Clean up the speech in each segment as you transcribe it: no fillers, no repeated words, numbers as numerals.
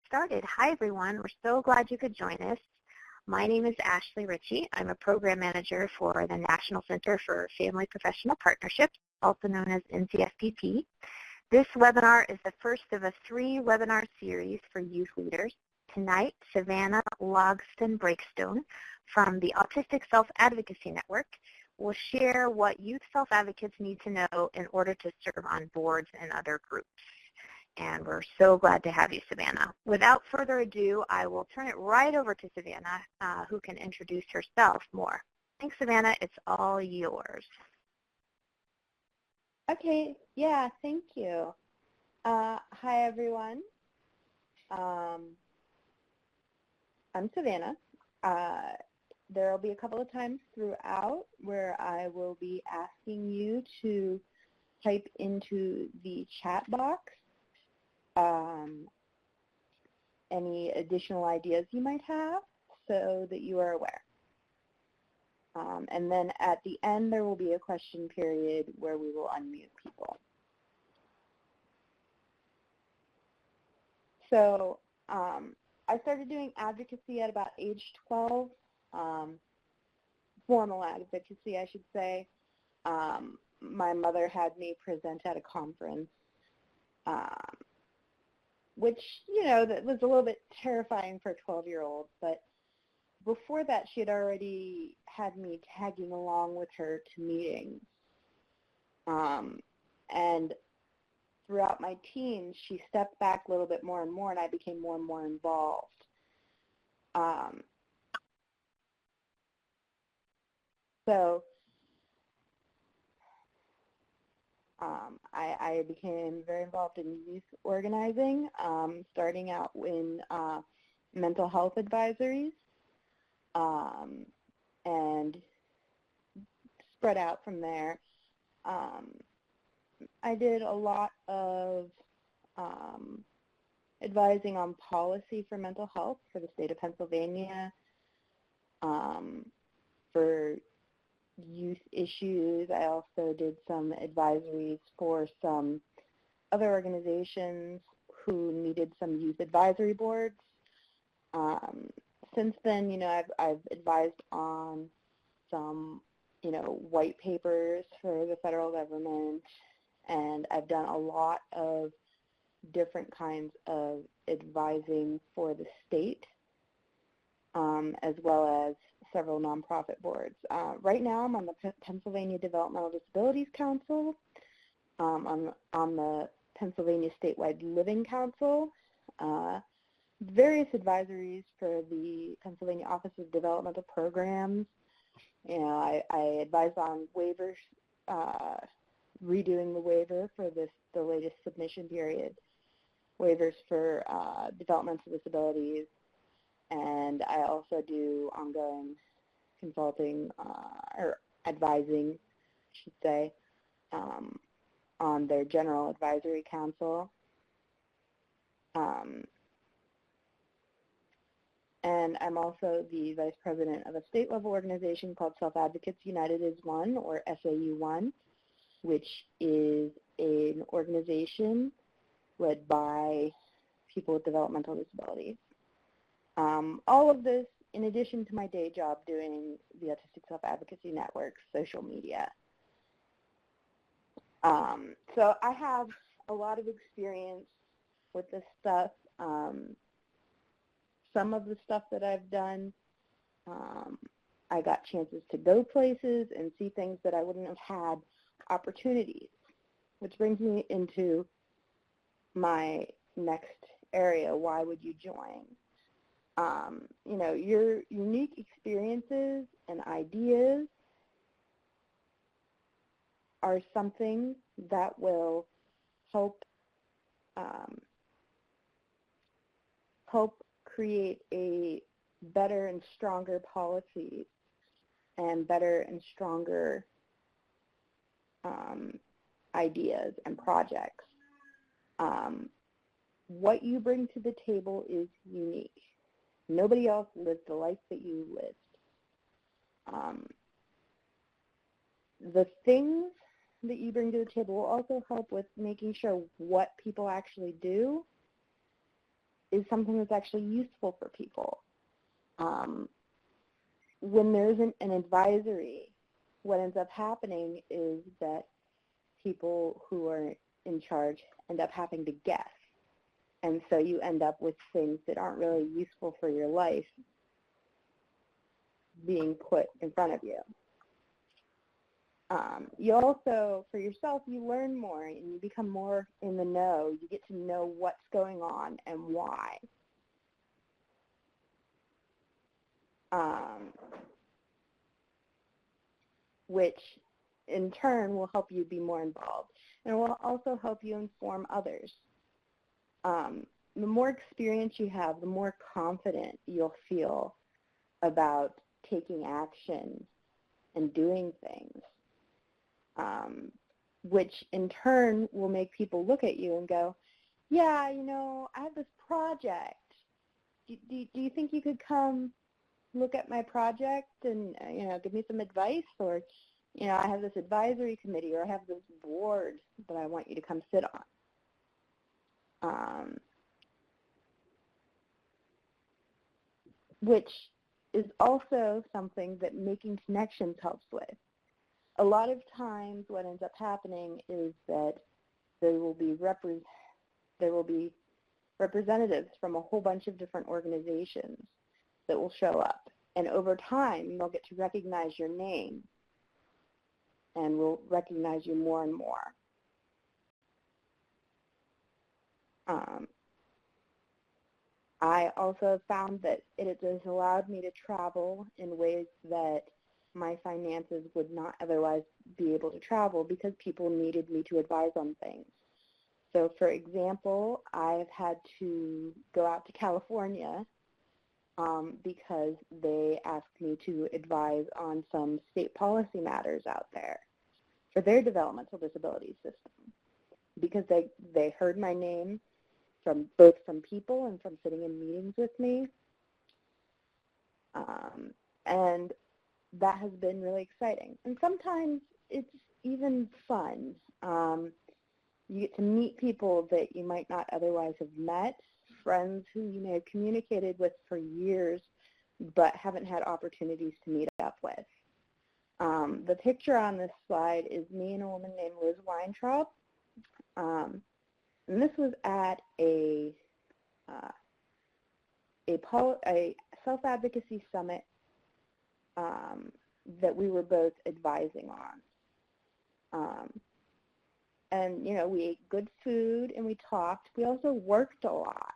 started. Hi, everyone. We're so glad you could join us. My name is Ashley Ritchie. I'm a program manager for the National Center for Family Professional Partnerships, also known as NCFPP. This webinar is the first of a 3-webinar series for youth leaders. Tonight, Savannah Logsdon-Breakstone from the Autistic Self Advocacy Network will share what youth self-advocates need to know in order to serve on boards and other groups. And we're so glad to have you, Savannah. Without further ado, I will turn it right over to Savannah, who can introduce herself more. Thanks, Savannah. It's all yours. Okay, yeah, thank you. Hi, everyone. I'm Savannah. There will be a couple of times throughout where I will be asking you to type into the chat box any additional ideas you might have so that you are aware. And then at the end, there will be a question period where we will unmute people. So I started doing advocacy at about age 12, formal advocacy, I should say. My mother had me present at a conference, which, you know, that was a little bit terrifying for a 12-year-old, but before that, she had already had me tagging along with her to meetings. And throughout my teens, she stepped back a little bit more and more, and I became more and more involved. I became very involved in youth organizing, starting out in mental health advisories, and spread out from there. I did a lot of advising on policy for mental health for the state of Pennsylvania, for youth issues. I also did some advisories for some other organizations who needed some youth advisory boards. Since then, you know, I've advised on some, you know, white papers for the federal government, and I've done a lot of different kinds of advising for the state, as well as several nonprofit boards. Right now, I'm on the Pennsylvania Developmental Disabilities Council, on the Pennsylvania Statewide Living Council, various advisories for the Pennsylvania Office of Developmental Programs. You know, I advise on waivers, redoing the waiver for the latest submission period, waivers for developmental disabilities, and I also do ongoing consulting or advising, I should say, on their General Advisory Council. And I'm also the vice president of a state-level organization called Self Advocates United as One, or SAU1, which is an organization led by people with developmental disabilities. All of this in addition to my day job doing the Autistic Self Advocacy Network social media. So I have a lot of experience with this stuff. Some of the stuff that I've done, I got chances to go places and see things that I wouldn't have had opportunities, which brings me into my next area. Why would you join? You know, your unique experiences and ideas are something that will help create a better and stronger policies and better and stronger ideas and projects. What you bring to the table is unique. Nobody else lives the life that you lived. The things that you bring to the table will also help with making sure what people actually do is something that's actually useful for people. When there isn't an advisory, what ends up happening is that people who are in charge end up having to guess. And so you end up with things that aren't really useful for your life being put in front of you. You also, for yourself, you learn more and you become more in the know. You get to know what's going on and why. Which in turn will help you be more involved. And it will also help you inform others. The more experience you have, the more confident you'll feel about taking action and doing things, which in turn will make people look at you and go, yeah, you know, I have this project. Do you think you could come look at my project and, you know, give me some advice? Or, you know, I have this advisory committee, or I have this board that I want you to come sit on. Which is also something that making connections helps with. A lot of times what ends up happening is that there will be representatives from a whole bunch of different organizations that will show up. And over time, they'll get to recognize your name and will recognize you more and more. I also found that it has allowed me to travel in ways that my finances would not otherwise be able to travel because people needed me to advise on things. So, for example, I've had to go out to California because they asked me to advise on some state policy matters out there for their developmental disability system because they heard my name both from people and from sitting in meetings with me. And that has been really exciting. And sometimes it's even fun. You get to meet people that you might not otherwise have met, friends who you may have communicated with for years but haven't had opportunities to meet up with. The picture on this slide is me and a woman named Liz Weintraub. And this was at a self-advocacy summit that we were both advising on. And, you know, we ate good food and we talked. We also worked a lot,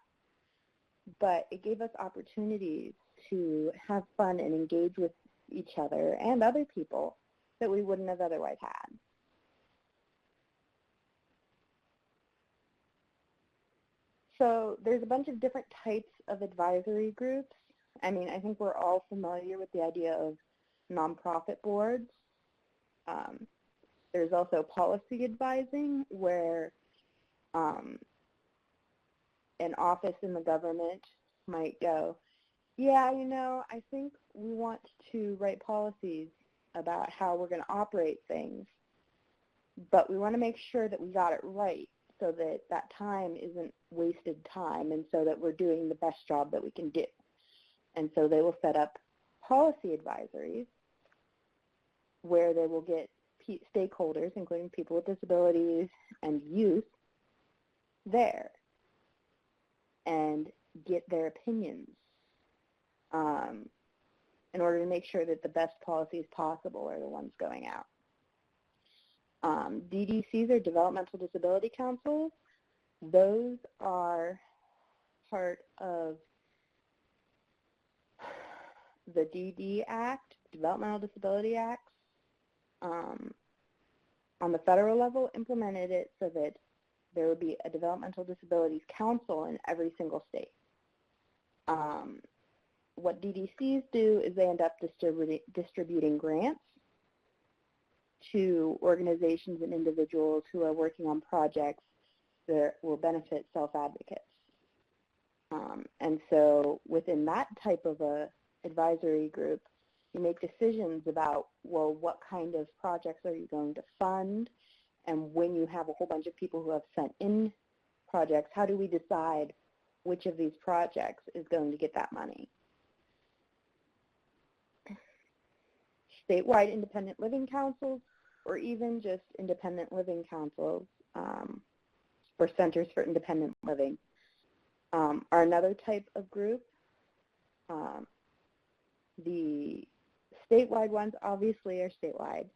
but it gave us opportunities to have fun and engage with each other and other people that we wouldn't have otherwise had. So there's a bunch of different types of advisory groups. I mean, I think we're all familiar with the idea of nonprofit boards. There's also policy advising where an office in the government might go, yeah, you know, I think we want to write policies about how we're going to operate things, but we want to make sure that we got it right so that that time isn't wasted time and so that we're doing the best job that we can do. And so they will set up policy advisories where they will get stakeholders, including people with disabilities and youth, there and get their opinions in order to make sure that the best policies possible are the ones going out. DDCs are Developmental Disability Councils. Those are part of the DD Act, Developmental Disability Acts. On the federal level, implemented it so that there would be a Developmental Disabilities Council in every single state. What DDCs do is they end up distributing grants to organizations and individuals who are working on projects that will benefit self-advocates. And so within that type of a advisory group, you make decisions about, well, what kind of projects are you going to fund? And when you have a whole bunch of people who have sent in projects, how do we decide which of these projects is going to get that money. Statewide independent living councils, or even just independent living councils or centers for independent living are another type of group. The statewide ones obviously are statewide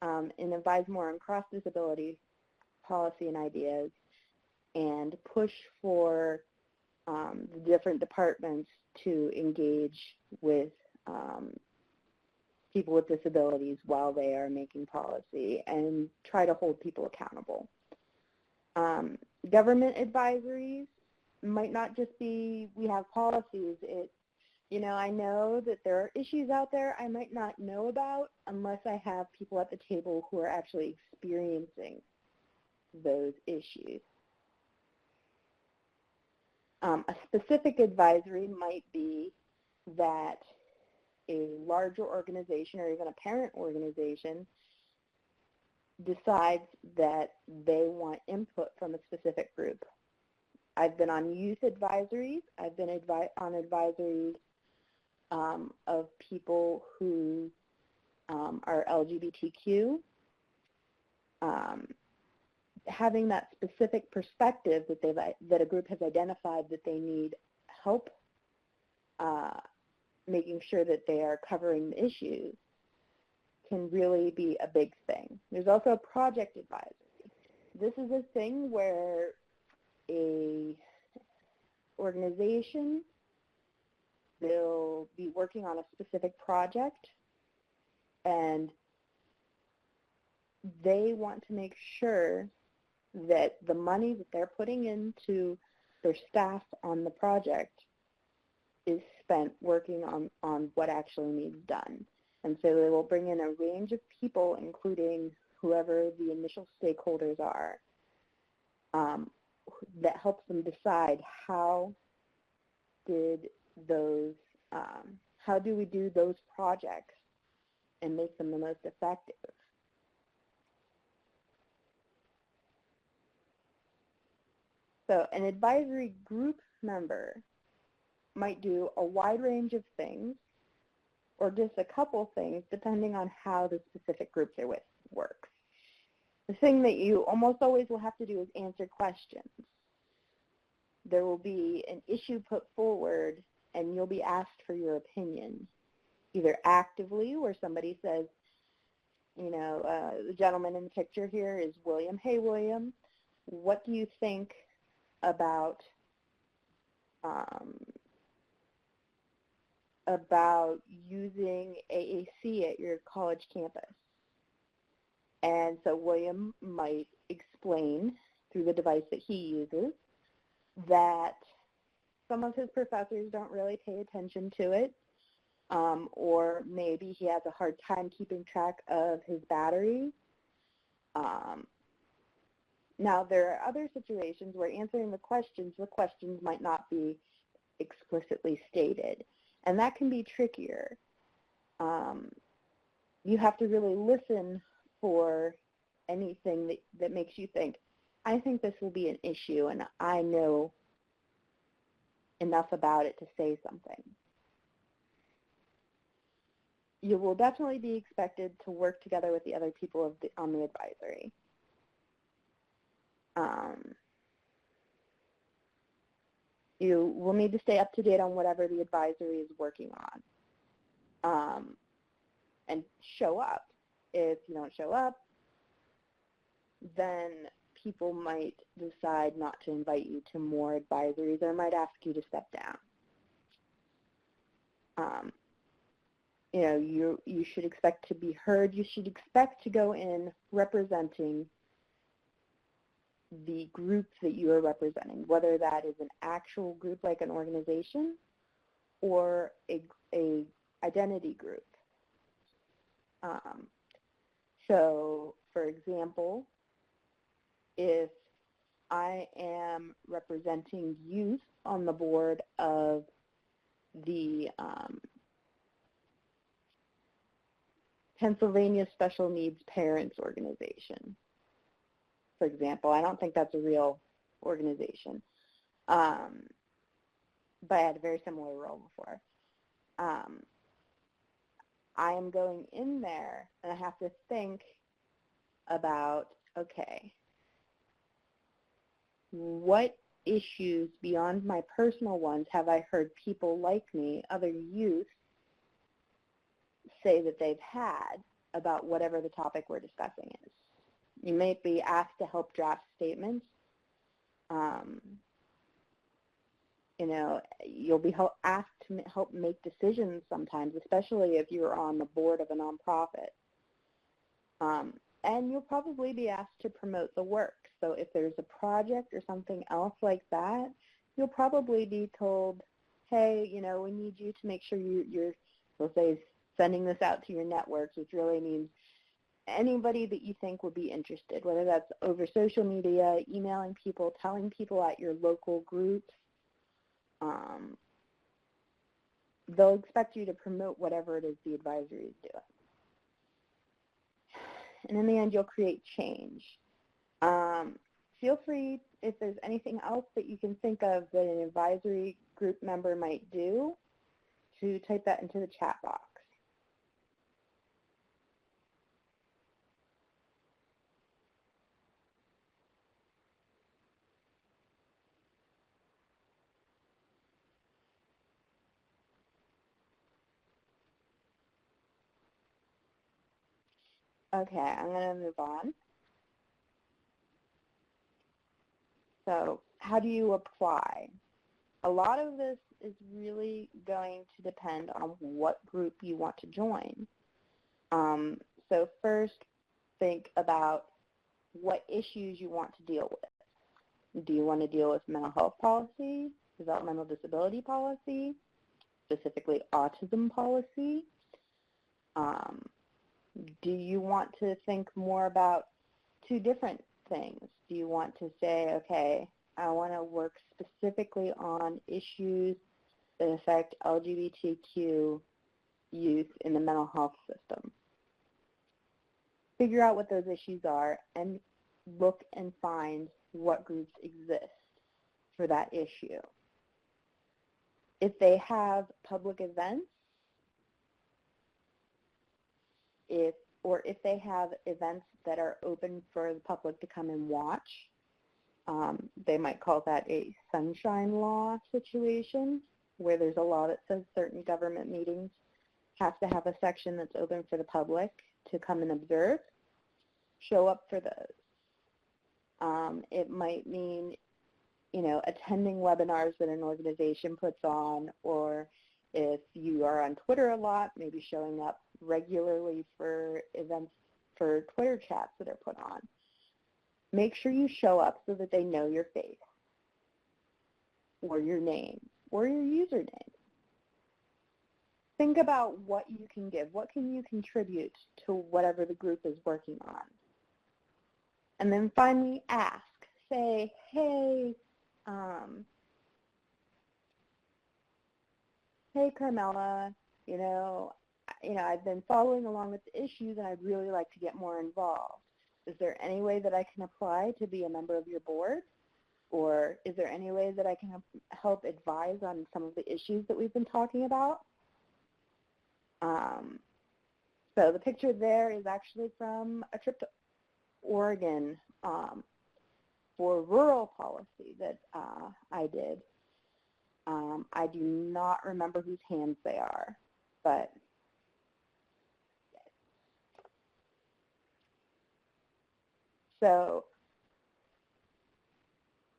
and advise more on cross-disability policy and ideas and push for the different departments to engage with people with disabilities while they are making policy and try to hold people accountable. Government advisories might not just be, we have policies. It's, you know, I know that there are issues out there I might not know about unless I have people at the table who are actually experiencing those issues. A specific advisory might be that a larger organization or even a parent organization decides that they want input from a specific group. I've been on youth advisories. I've been on advisories of people who are LGBTQ. Having that specific perspective that a group has identified that they need help making sure that they are covering the issues can really be a big thing. There's also a project advisory. This is a thing where a organization will be working on a specific project and they want to make sure that the money that they're putting into their staff on the project is spent working on what actually needs done. And so they will bring in a range of people, including whoever the initial stakeholders are, that helps them decide how do we do those projects and make them the most effective. So an advisory group member might do a wide range of things or just a couple things depending on how the specific group they're with works. The thing that you almost always will have to do is answer questions. There will be an issue put forward and you'll be asked for your opinion, either actively where somebody says, you know, the gentleman in the picture here is William. Hey, William, what do you think about using AAC at your college campus? And so William might explain through the device that he uses that some of his professors don't really pay attention to it, or maybe he has a hard time keeping track of his battery. Now, there are other situations where answering the questions might not be explicitly stated, and that can be trickier. You have to really listen for anything that makes you think, I think this will be an issue, and I know enough about it to say something. You will definitely be expected to work together with the other people on the advisory. You will need to stay up to date on whatever the advisory is working on, and show up. If you don't show up, then people might decide not to invite you to more advisories or might ask you to step down. You know, you should expect to be heard. You should expect to go in representing the group that you are representing, whether that is an actual group like an organization or a identity group. So, for example, if I am representing youth on the board of the Pennsylvania Special Needs Parents Organization, for example, I don't think that's a real organization. but I had a very similar role before. I am going in there and I have to think about, okay, what issues beyond my personal ones have I heard people like me, other youth, say that they've had about whatever the topic we're discussing is. You may be asked to help draft statements. You'll be asked to help make decisions sometimes, especially if you're on the board of a nonprofit. And you'll probably be asked to promote the work. So if there's a project or something else like that, you'll probably be told, hey, we need you to make sure you're, we'll say, sending this out to your networks, which really means anybody that you think would be interested, whether that's over social media, emailing people, telling people at your local groups. They'll expect you to promote whatever it is the advisory is doing. And in the end, you'll create change. Feel free, if there's anything else that you can think of that an advisory group member might do, to type that into the chat box. Okay, I'm going to move on. So how do you apply? A lot of this is really going to depend on what group you want to join. So first, think about what issues you want to deal with. Do you want to deal with mental health policy, developmental disability policy, specifically autism policy? Do you want to think more about two different things? Do you want to say, okay, I want to work specifically on issues that affect LGBTQ youth in the mental health system? Figure out what those issues are and look and find what groups exist for that issue. If they have public events, if they have events that are open for the public to come and watch, they might call that a sunshine law situation, where there's a law that says certain government meetings have to have a section that's open for the public to come and observe. Show up for those. It might mean, attending webinars that an organization puts on, or if you are on Twitter a lot, maybe showing up regularly for events, for Twitter chats that are put on. Make sure you show up so that they know your face, or your name, or your username. Think about what you can give. What can you contribute to whatever the group is working on? And then finally ask. Say, hey, hey Carmela, I've been following along with the issues and I'd really like to get more involved. Is there any way that I can apply to be a member of your board? Or is there any way that I can help advise on some of the issues that we've been talking about? So the picture there is actually from a trip to Oregon for rural policy that I did. I do not remember whose hands they are, but so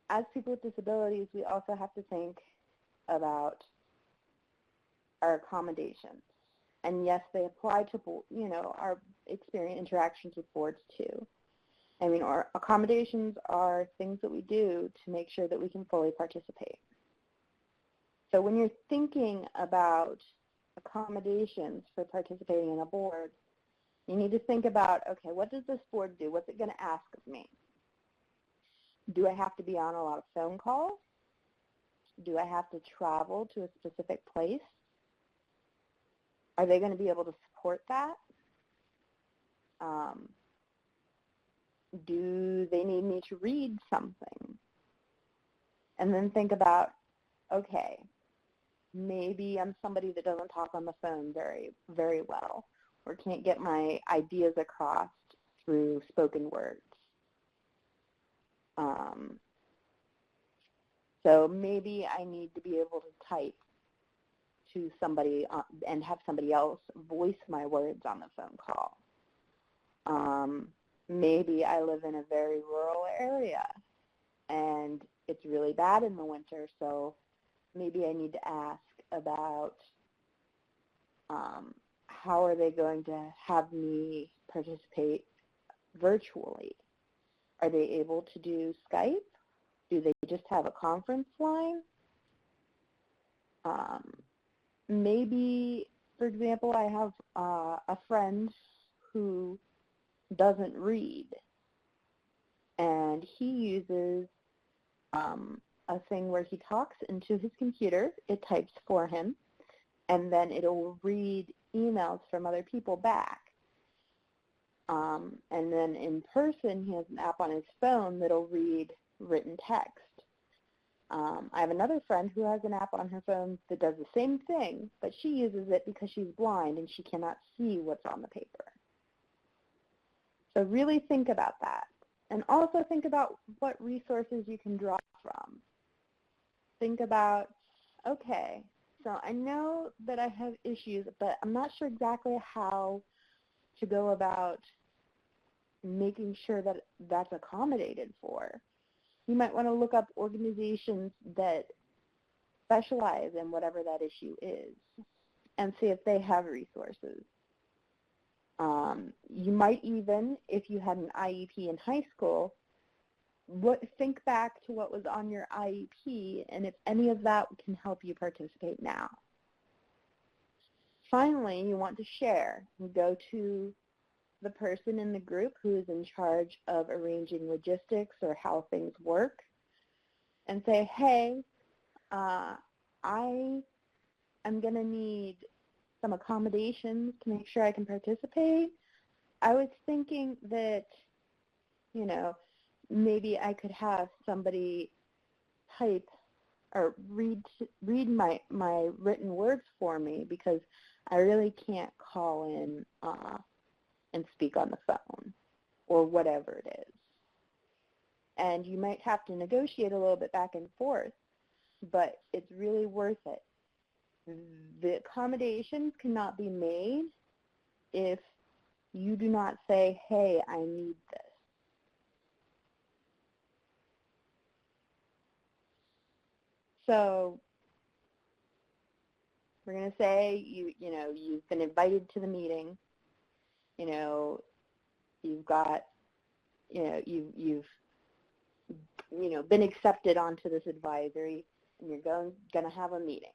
as people with disabilities, we also have to think about our accommodations. And yes, they apply to, our interactions with boards too. I mean, our accommodations are things that we do to make sure that we can fully participate. So when you're thinking about accommodations for participating in a board, you need to think about, okay, what does this board do? What's it going to ask of me? Do I have to be on a lot of phone calls? Do I have to travel to a specific place? Are they going to be able to support that? Do they need me to read something? And then think about, okay, Maybe I'm somebody that doesn't talk on the phone very, very well, or can't get my ideas across through spoken words. So maybe I need to be able to type to somebody and have somebody else voice my words on the phone call. Maybe I live in a very rural area and it's really bad in the winter, so maybe I need to ask about how are they going to have me participate virtually? Are they able to do Skype? Do they just have a conference line? Maybe, for example, I have a friend who doesn't read, and he uses a thing where he talks into his computer, it types for him, and then it'll read emails from other people back. And then in person, he has an app on his phone that'll read written text. I have another friend who has an app on her phone that does the same thing, but she uses it because she's blind and she cannot see what's on the paper. So really think about that. And also think about what resources you can draw from. Think about, okay, so I know that I have issues, but I'm not sure exactly how to go about making sure that that's accommodated for. You might want to look up organizations that specialize in whatever that issue is and see if they have resources. You might even, if you had an IEP in high school, think back to what was on your IEP and if any of that can help you participate now. Finally, you want to share and go to the person in the group who is in charge of arranging logistics or how things work and say, hey, I am going to need some accommodations to make sure I can participate. I was thinking that, you know, maybe I could have somebody type or read my written words for me because I really can't call in and speak on the phone or whatever it is. And you might have to negotiate a little bit back and forth, but it's really worth it. The accommodations cannot be made if you do not say, hey, I need this. So we're going to say you've been invited to the meeting. You've got, you've been accepted onto this advisory, and you're going to have a meeting.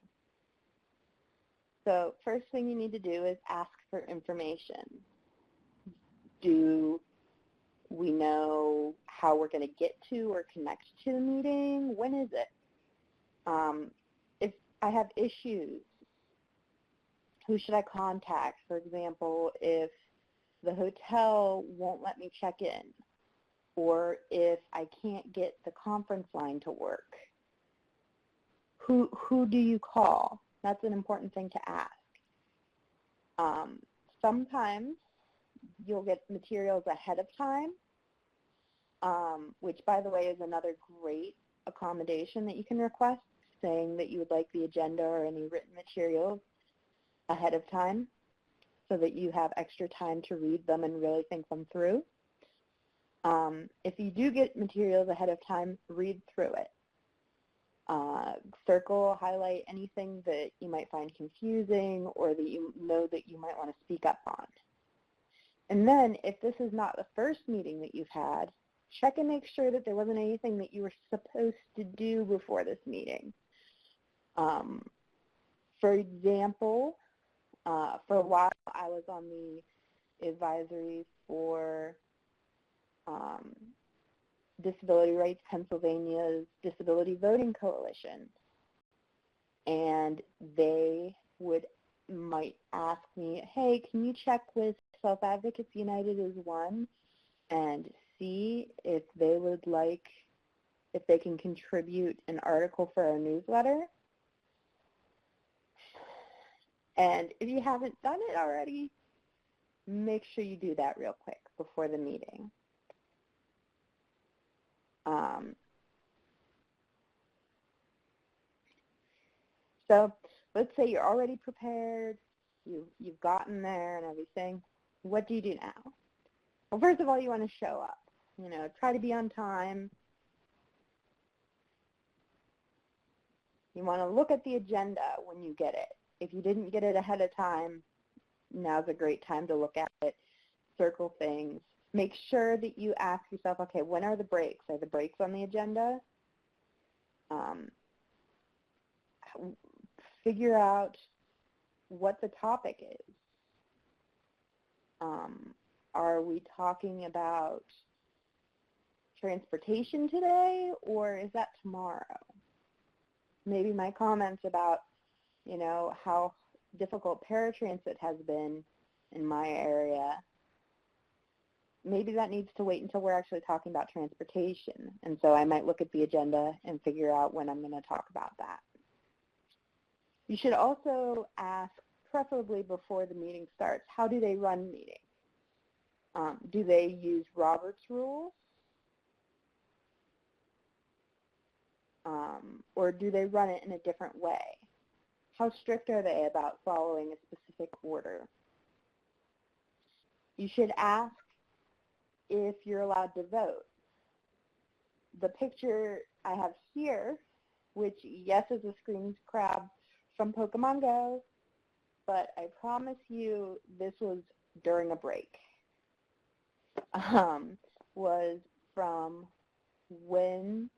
So first thing you need to do is ask for information. Do we know how we're going to get to or connect to the meeting? When is it? If I have issues, who should I contact? For example, if the hotel won't let me check in, or if I can't get the conference line to work, who do you call? That's an important thing to ask. Sometimes you'll get materials ahead of time, which, by the way, is another great accommodation that you can request, saying that you would like the agenda or any written materials ahead of time so that you have extra time to read them and really think them through. If you do get materials ahead of time, read through it. Circle, highlight anything that you might find confusing or that you know that you might want to speak up on. And then if this is not the first meeting that you've had, check and make sure that there wasn't anything that you were supposed to do before this meeting. For example, for a while I was on the advisory for Disability Rights Pennsylvania's Disability Voting Coalition, and they might ask me, hey, can you check with Self Advocacy United as one and see if they would like, if they can contribute an article for our newsletter? And if you haven't done it already, make sure you do that real quick before the meeting. So let's say you're already prepared, you've gotten there and everything. What do you do now? Well, first of all, you want to show up. Try to be on time. You want to look at the agenda when you get it. If you didn't get it ahead of time, now's a great time to look at it, circle things. Make sure that you ask yourself, okay, when are the breaks? Are the breaks on the agenda? Figure out what the topic is. Are we talking about transportation today, or is that tomorrow? Maybe my comments about, how difficult paratransit has been in my area, maybe that needs to wait until we're actually talking about transportation. And so I might look at the agenda and figure out when I'm going to talk about that. You should also ask, preferably before the meeting starts, how do they run meetings? Do they use Robert's rules? Or do they run it in a different way? How strict are they about following a specific order? You should ask if you're allowed to vote. The picture I have here, which yes is a screen grab from Pokemon Go, but I promise you this was during a break. Was from when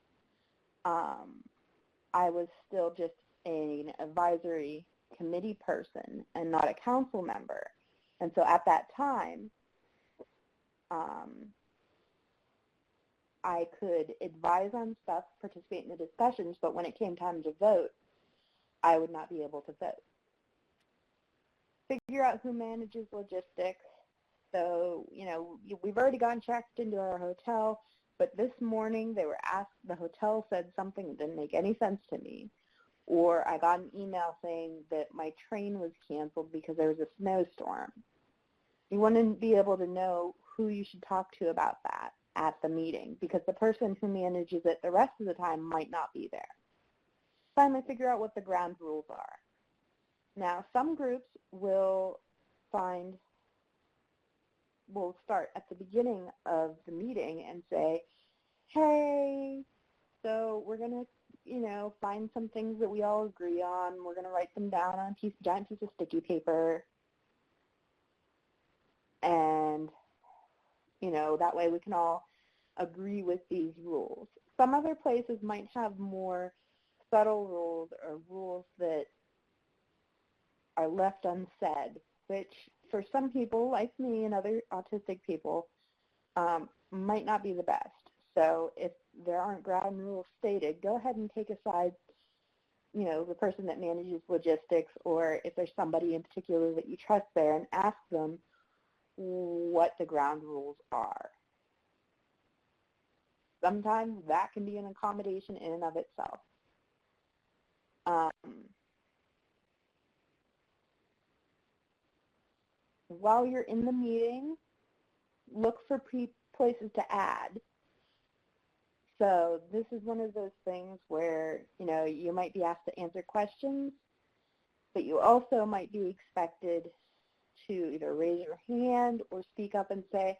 I was still just an advisory committee person and not a council member. And so at that time, I could advise on stuff, participate in the discussions, but when it came time to vote, I would not be able to vote. Figure out who manages logistics. So, we've already gone checked into our hotel, but this morning they were asked, the hotel said something that didn't make any sense to me. Or I got an email saying that my train was canceled because there was a snowstorm. You want to be able to know who you should talk to about that at the meeting, because the person who manages it the rest of the time might not be there. Finally, figure out what the ground rules are. Now, some groups will start at the beginning of the meeting and say, hey, so we're going to, find some things that we all agree on. We're going to write them down on a giant piece of sticky paper. And, that way we can all agree with these rules. Some other places might have more subtle rules or rules that are left unsaid, which for some people like me and other autistic people might not be the best. So if there aren't ground rules stated, go ahead and take aside, the person that manages logistics, or if there's somebody in particular that you trust there, and ask them what the ground rules are. Sometimes that can be an accommodation in and of itself. While you're in the meeting, look for places to add. So this is one of those things where, you might be asked to answer questions, but you also might be expected to either raise your hand or speak up and say,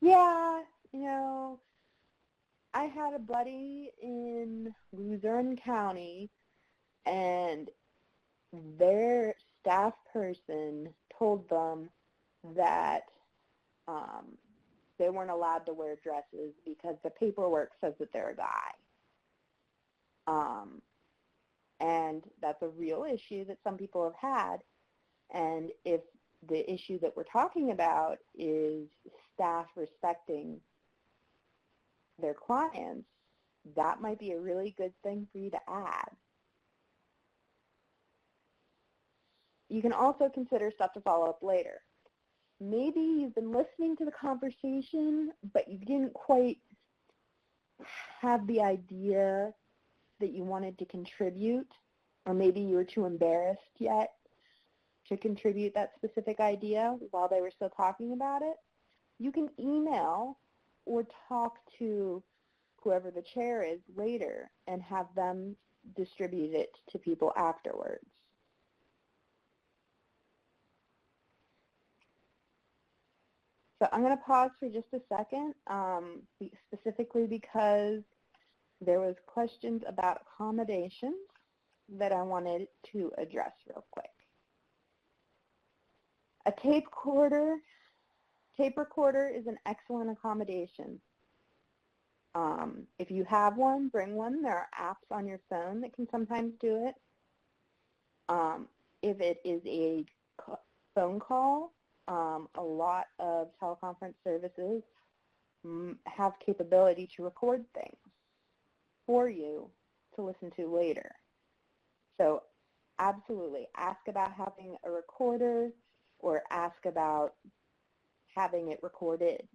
yeah, I had a buddy in Luzerne County, and their staff person told them that they weren't allowed to wear dresses because the paperwork says that they're a guy. And that's a real issue that some people have had. And if the issue that we're talking about is staff respecting their clients, that might be a really good thing for you to add. You can also consider stuff to follow up later. Maybe you've been listening to the conversation, but you didn't quite have the idea that you wanted to contribute, or maybe you were too embarrassed yet to contribute that specific idea while they were still talking about it, you can email or talk to whoever the chair is later and have them distribute it to people afterwards. So I'm going to pause for just a second, specifically because there was questions about accommodations that I wanted to address real quick. A tape recorder is an excellent accommodation. If you have one, bring one. There are apps on your phone that can sometimes do it. If it is a phone call, a lot of teleconference services have capability to record things for you to listen to later. So absolutely, ask about having a recorder or ask about having it recorded.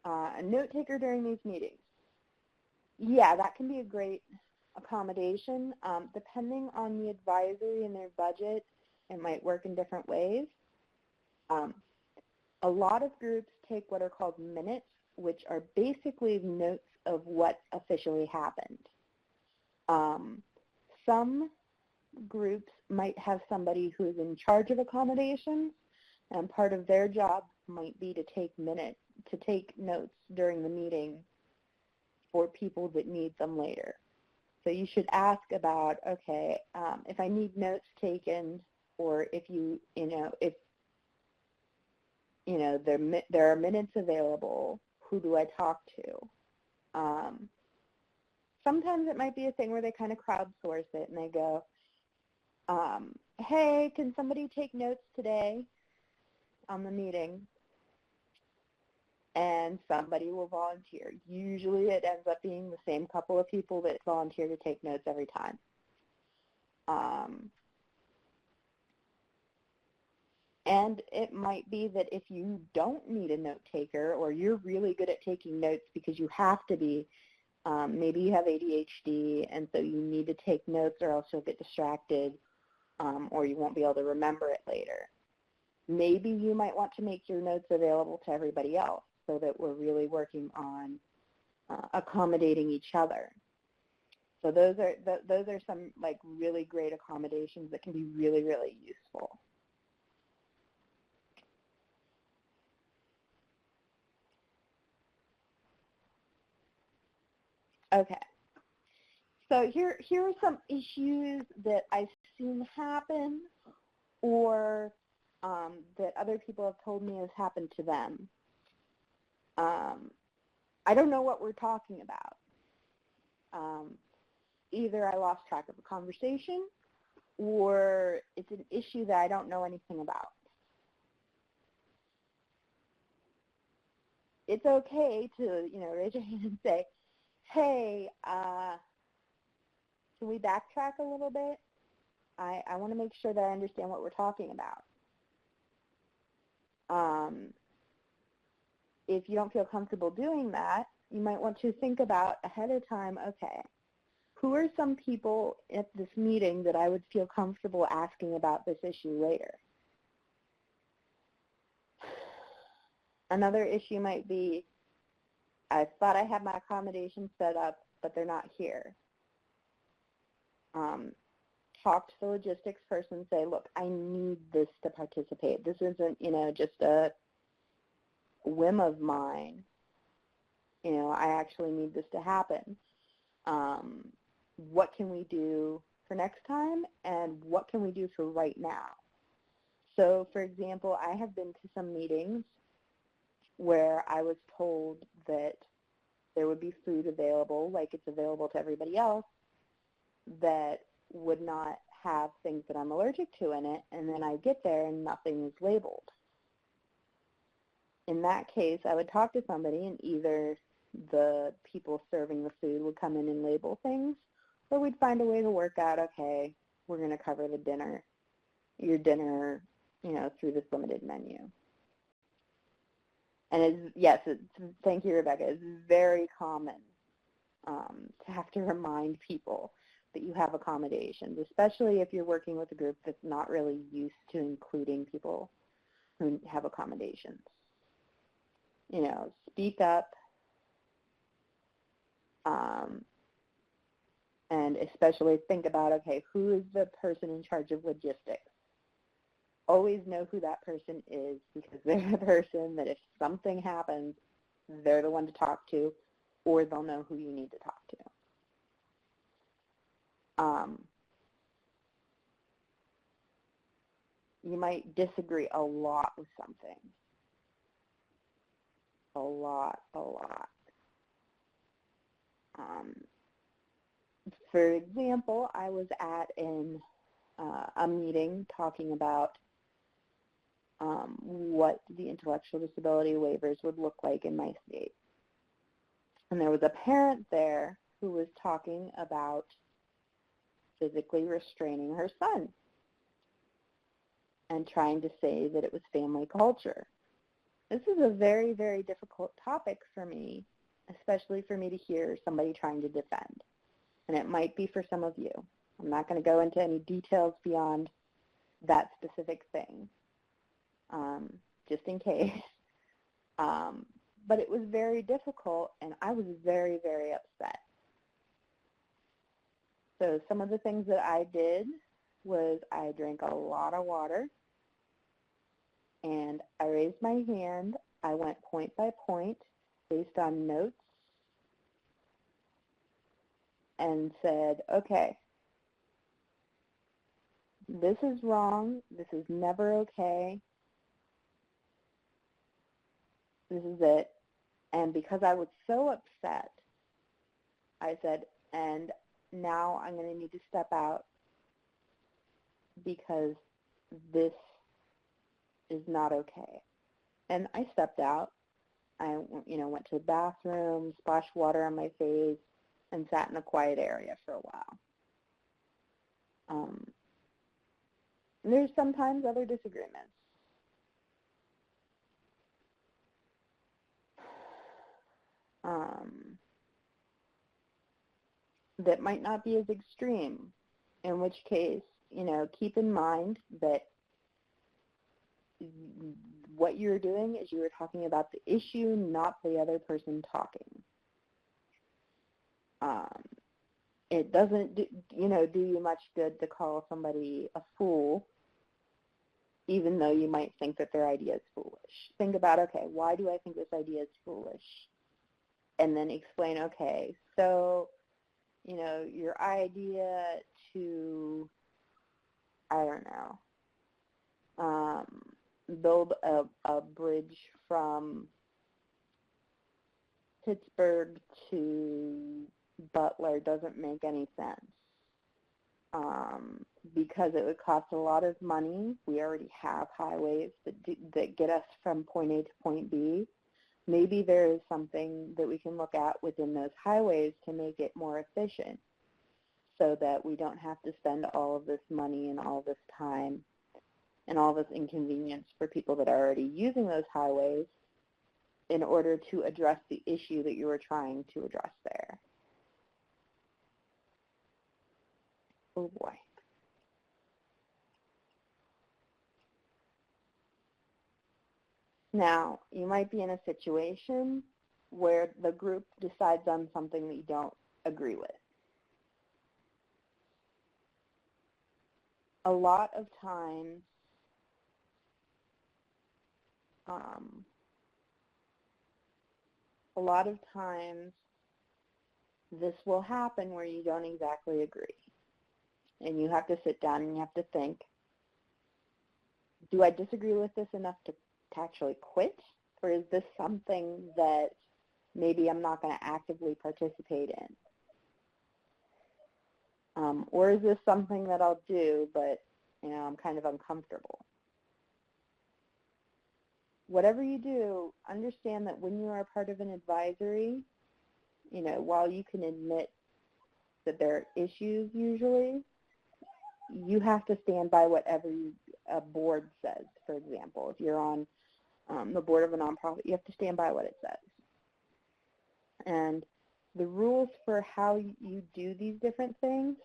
A note taker during these meetings. Yeah, that can be a great accommodation. Depending on the advisory and their budget, it might work in different ways. A lot of groups take what are called minutes, which are basically notes of what officially happened. Some groups might have somebody who is in charge of accommodations, and part of their job might be to take notes during the meeting for people that need them later. So you should ask about, okay, if I need notes taken, or if there are minutes available, who do I talk to? Sometimes it might be a thing where they kind of crowdsource it and they go, hey, can somebody take notes today on the meeting? And somebody will volunteer. Usually it ends up being the same couple of people that volunteer to take notes every time. And it might be that if you don't need a note taker, or you're really good at taking notes because you have to be, maybe you have ADHD and so you need to take notes or else you'll get distracted, or you won't be able to remember it later. Maybe you might want to make your notes available to everybody else so that we're really working on accommodating each other. So those are some like really great accommodations that can be really, really useful. Okay, so here are some issues that I've seen happen, or that other people have told me has happened to them. I don't know what we're talking about. Either I lost track of the conversation, or it's an issue that I don't know anything about. It's okay to, raise your hand and say, hey, can we backtrack a little bit? I want to make sure that I understand what we're talking about. If you don't feel comfortable doing that, you might want to think about ahead of time, okay, who are some people at this meeting that I would feel comfortable asking about this issue later? Another issue might be, I thought I had my accommodations set up, but they're not here. Talk to the logistics person, say, look, I need this to participate. This isn't, just a whim of mine. I actually need this to happen. What can we do for next time, and what can we do for right now? So, for example, I have been to some meetings where I was told that there would be food available, like it's available to everybody else, that would not have things that I'm allergic to in it, and then I get there and nothing is labeled. In that case, I would talk to somebody, and either the people serving the food would come in and label things, or we'd find a way to work out, okay, we're going to cover your dinner, through this limited menu. And thank you, Rebecca, it's very common to have to remind people that you have accommodations, especially if you're working with a group that's not really used to including people who have accommodations. You know, speak up, and especially think about, okay, who is the person in charge of logistics? Always know who that person is, because they're the person that if something happens, they're the one to talk to, or they'll know who you need to talk to. You might disagree a lot with something. A lot. For example, I was at a meeting talking about what the intellectual disability waivers would look like in my state. And there was a parent there who was talking about physically restraining her son and trying to say that it was family culture. This is a very, very difficult topic for me, especially for me to hear somebody trying to defend. And it might be for some of you. I'm not going to go into any details beyond that specific thing, just in case. But it was very difficult, and I was very, very upset. So some of the things that I did was I drank a lot of water, and I raised my hand. I went point by point based on notes and said, okay, this is wrong. This is never okay. This is it. And because I was so upset, I said, and now I'm going to need to step out because this is not okay. And I stepped out. I went to the bathroom, splashed water on my face, and sat in a quiet area for a while. There's sometimes other disagreements. That might not be as extreme, in which case, keep in mind that what you're doing is you are talking about the issue, not the other person talking. It doesn't do you much good to call somebody a fool, even though you might think that their idea is foolish. Think about, okay, why do I think this idea is foolish? And then explain, okay, so, your idea to, I don't know, build a bridge from Pittsburgh to Butler doesn't make any sense because it would cost a lot of money. We already have highways that get us from point A to point B. Maybe there is something that we can look at within those highways to make it more efficient so that we don't have to spend all of this money and all this time and all this inconvenience for people that are already using those highways in order to address the issue that you were trying to address there. Oh boy. Now, you might be in a situation where the group decides on something that you don't agree with. A lot of times, this will happen where you don't exactly agree. And you have to sit down and you have to think, do I disagree with this enough to actually quit? Or is this something that maybe I'm not going to actively participate in? Or is this something that I'll do, but I'm kind of uncomfortable? Whatever you do, understand that when you are part of an advisory, while you can admit that there are issues usually, you have to stand by whatever a board says, for example. If you're on the board of a nonprofit, you have to stand by what it says. And the rules for how you do these different things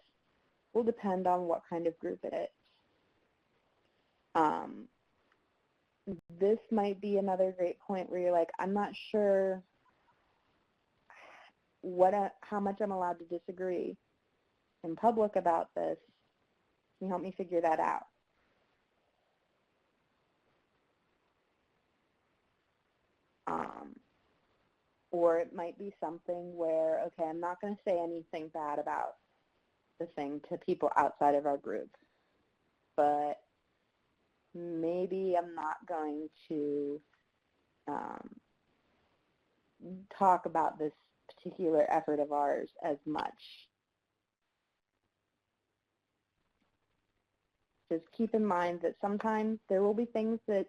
will depend on what kind of group it is. This might be another great point where you're like, I'm not sure how much I'm allowed to disagree in public about this. Can you help me figure that out? Or it might be something where, okay, I'm not going to say anything bad about the thing to people outside of our group, but maybe I'm not going to talk about this particular effort of ours as much. Just keep in mind that sometimes there will be things that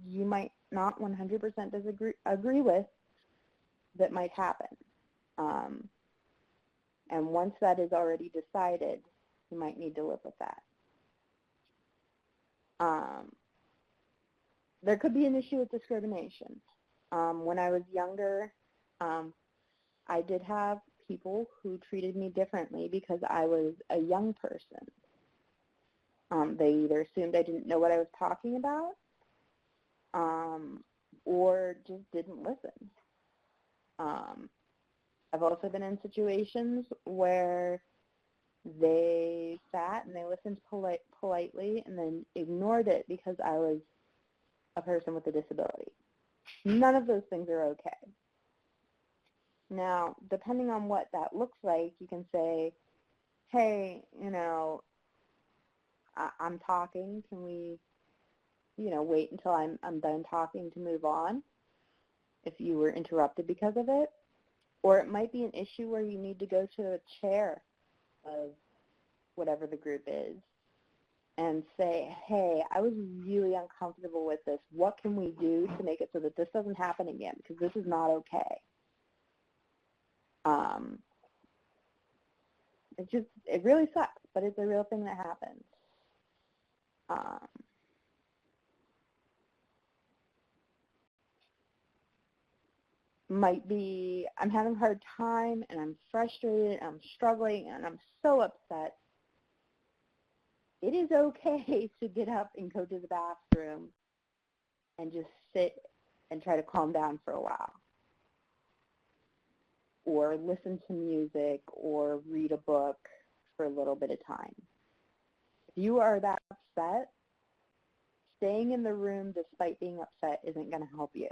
you might not 100% agree with that might happen. And once that is already decided, you might need to live with that. There could be an issue with discrimination. When I was younger, I did have people who treated me differently because I was a young person. They either assumed I didn't know what I was talking about or just didn't listen. I've also been in situations where they sat and they listened politely and then ignored it because I was a person with a disability. None of those things are okay. Now, depending on what that looks like, you can say, hey, I'm talking. Can we, wait until I'm done talking to move on if you were interrupted because of it? Or it might be an issue where you need to go to a chair of whatever the group is and say, hey, I was really uncomfortable with this. What can we do to make it so that this doesn't happen again? Because this is not okay. It really sucks, but it's a real thing that happens. Might be, I'm having a hard time and I'm frustrated, I'm struggling, and I'm so upset. It is okay to get up and go to the bathroom and just sit and try to calm down for a while. Or listen to music or read a book for a little bit of time. If you are that upset, staying in the room despite being upset isn't going to help you.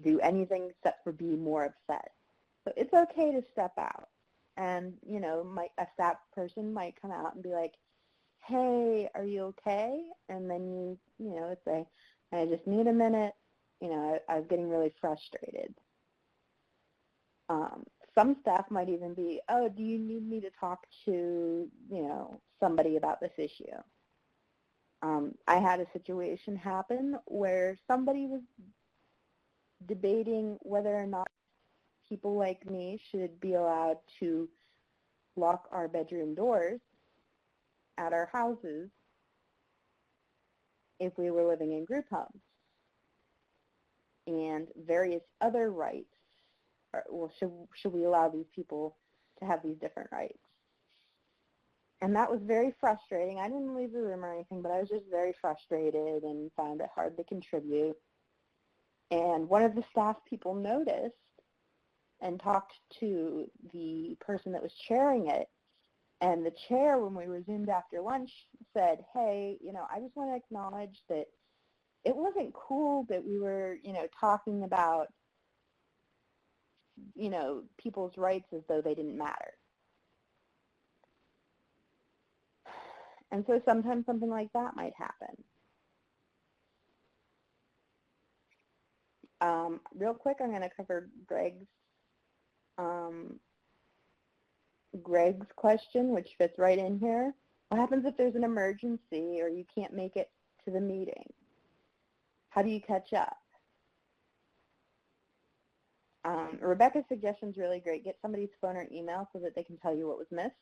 Do anything except for be more upset. So it's okay to step out. And, a staff person might come out and be like, hey, are you okay? And then you say, I just need a minute. I was getting really frustrated. Some staff might even be, oh, do you need me to talk to, somebody about this issue? I had a situation happen where somebody was debating whether or not people like me should be allowed to lock our bedroom doors at our houses if we were living in group homes, and various other rights. Well, should we allow these people to have these different rights? And that was very frustrating. I didn't leave the room or anything, but I was just very frustrated and found it hard to contribute. And one of the staff people noticed and talked to the person that was chairing it. And the chair, when we resumed after lunch, said, hey, I just want to acknowledge that it wasn't cool that we were, talking about, people's rights as though they didn't matter. And so sometimes something like that might happen. Real quick, I'm going to cover Greg's question, which fits right in here. What happens if there's an emergency or you can't make it to the meeting? How do you catch up? Rebecca's suggestion is really great. Get somebody's phone or email so that they can tell you what was missed.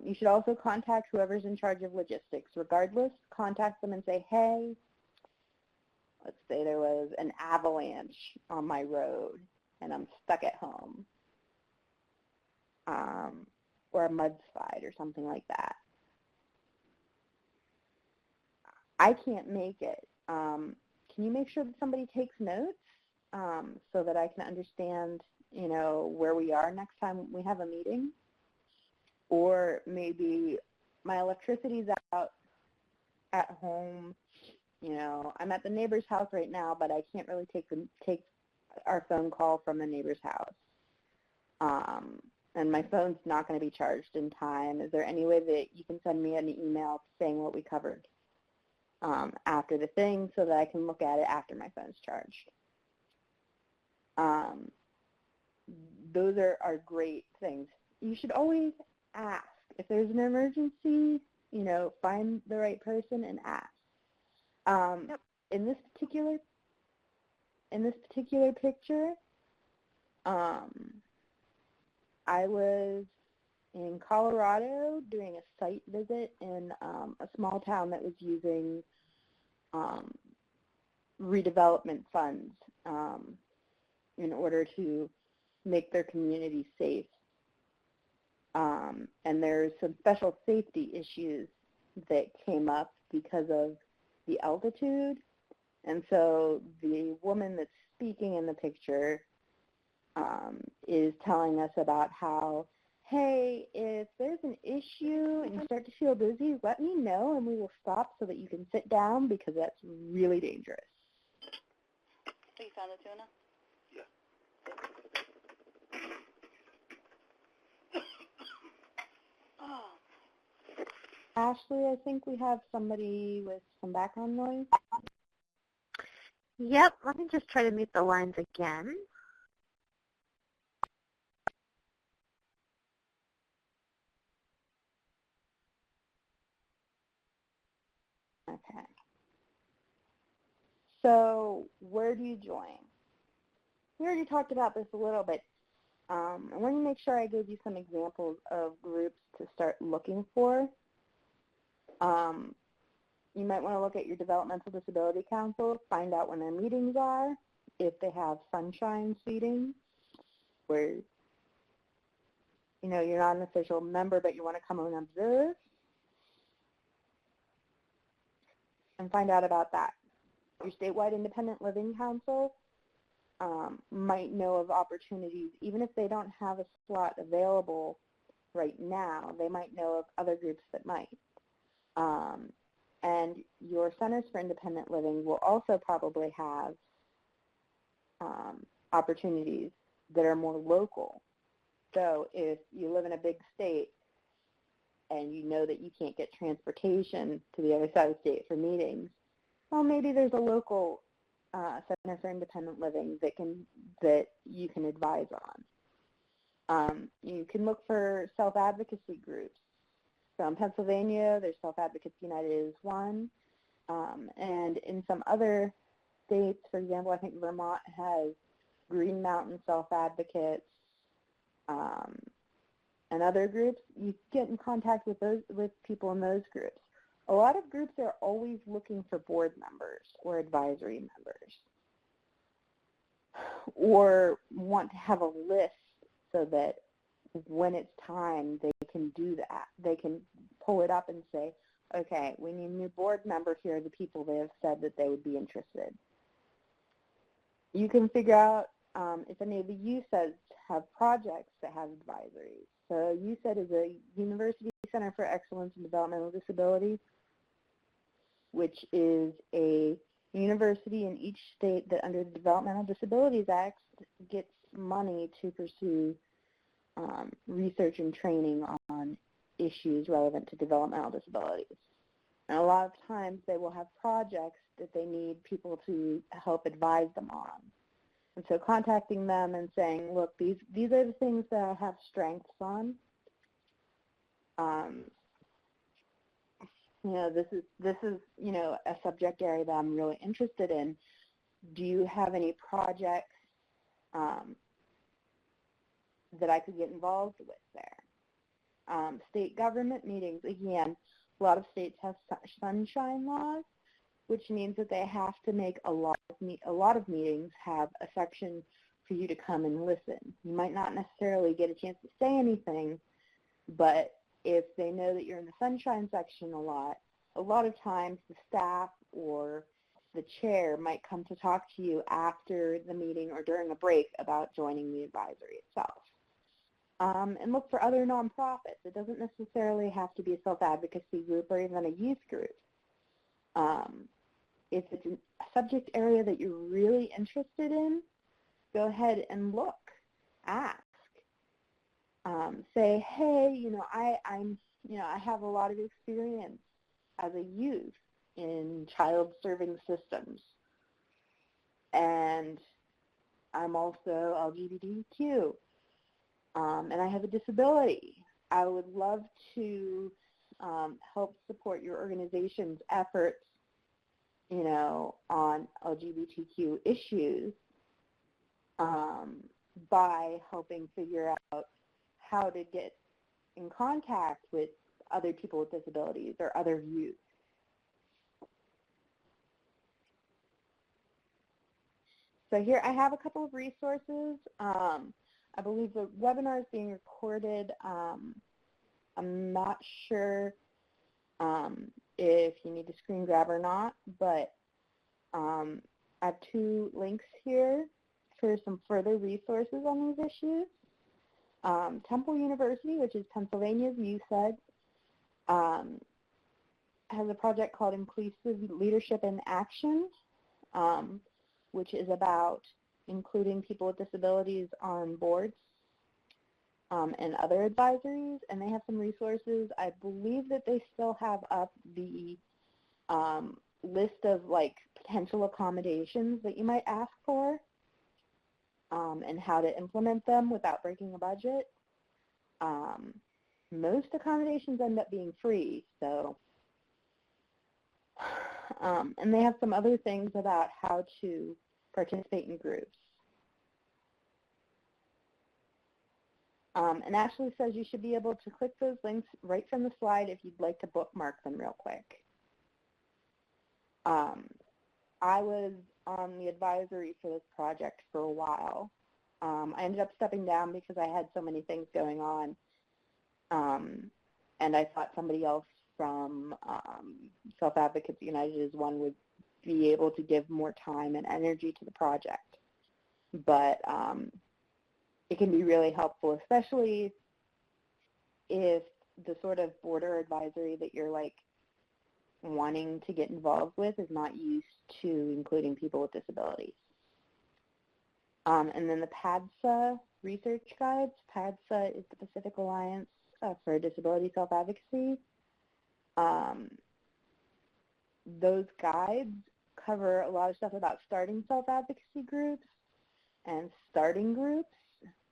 You should also contact whoever's in charge of logistics. Regardless, contact them and say, hey, let's say there was an avalanche on my road and I'm stuck at home. or a mudslide or something like that. I can't make it. Can you make sure that somebody takes notes so that I can understand, where we are next time we have a meeting? Or maybe my electricity's out at home. I'm at the neighbor's house right now, but I can't really take our phone call from the neighbor's house. And my phone's not going to be charged in time. Is there any way that you can send me an email saying what we covered after the thing so that I can look at it after my phone's charged? Those are great things. You should always ask. If there's an emergency, find the right person and ask. Yep. In this particular picture, I was in Colorado doing a site visit in a small town that was using redevelopment funds in order to make their community safe. And there's some special safety issues that came up because of the altitude. And so the woman that's speaking in the picture is telling us about how, hey, if there's an issue and you start to feel dizzy, let me know and we will stop so that you can sit down because that's really dangerous. So you found the tuna? Yeah. Oh. Ashley, I think we have somebody with some background noise. Yep, let me just try to mute the lines again. Okay. So where do you join? We already talked about this a little bit. I want to make sure I gave you some examples of groups to start looking for. You might want to look at your Developmental Disability Council, find out when their meetings are, if they have sunshine seating, where you're not an official member but you want to come and observe, and find out about that. Your statewide Independent Living Council might know of opportunities, even if they don't have a slot available right now, they might know of other groups that might. And your Centers for Independent Living will also probably have opportunities that are more local. So if you live in a big state and you know that you can't get transportation to the other side of the state for meetings, well, maybe there's a local Center for Independent Living that you can advise on. You can look for self-advocacy groups. So in Pennsylvania, there's Self Advocates United is one. And in some other states, for example, I think Vermont has Green Mountain Self-Advocates and other groups. You get in contact with people in those groups. A lot of groups are always looking for board members or advisory members, or want to have a list so that when it's time, they can do that. They can pull it up and say, okay, we need a new board member. Here are the people they have said that they would be interested. You can figure out if any of the USEDs have projects that have advisories. So USED is a University Center for Excellence in Developmental Disabilities, which is a university in each state that under the Developmental Disabilities Act gets money to pursue research and training on issues relevant to developmental disabilities. And a lot of times they will have projects that they need people to help advise them on. And so contacting them and saying, look, these are the things that I have strengths on. This is a subject area that I'm really interested in. Do you have any projects that I could get involved with there? State government meetings, again, a lot of states have sunshine laws, which means that they have to make a lot of meetings have a section for you to come and listen. You might not necessarily get a chance to say anything, but if they know that you're in the sunshine section a lot of times the staff or the chair might come to talk to you after the meeting or during a break about joining the advisory itself. And look for other nonprofits. It doesn't necessarily have to be a self-advocacy group or even a youth group. If it's a subject area that you're really interested in, go ahead and look, ask. Say, hey, I have a lot of experience as a youth in child serving systems, and I'm also LGBTQ, and I have a disability. I would love to help support your organization's efforts, on LGBTQ issues by helping figure out how to get in contact with other people with disabilities or other youth. So here I have a couple of resources. I believe the webinar is being recorded. I'm not sure if you need a screen grab or not, but I have 2 links here for some further resources on these issues. Temple University, which is Pennsylvania's USED, has a project called Inclusive Leadership in Action, which is about including people with disabilities on boards and other advisories, and they have some resources. I believe that they still have up the list of potential accommodations that you might ask for and how to implement them without breaking a budget. Most accommodations end up being free, so and they have some other things about how to participate in groups. And Ashley says you should be able to click those links right from the slide if you'd like to bookmark them real quick. I was on the advisory for this project for a while. I ended up stepping down because I had so many things going on, and I thought somebody else from Self Advocacy United as one would be able to give more time and energy to the project. But it can be really helpful, especially if the sort of border advisory that you're wanting to get involved with is not used to including people with disabilities. And then the PADSA research guides. PADSA is the Pacific Alliance for Disability Self-Advocacy. Those guides cover a lot of stuff about starting self-advocacy groups and starting groups.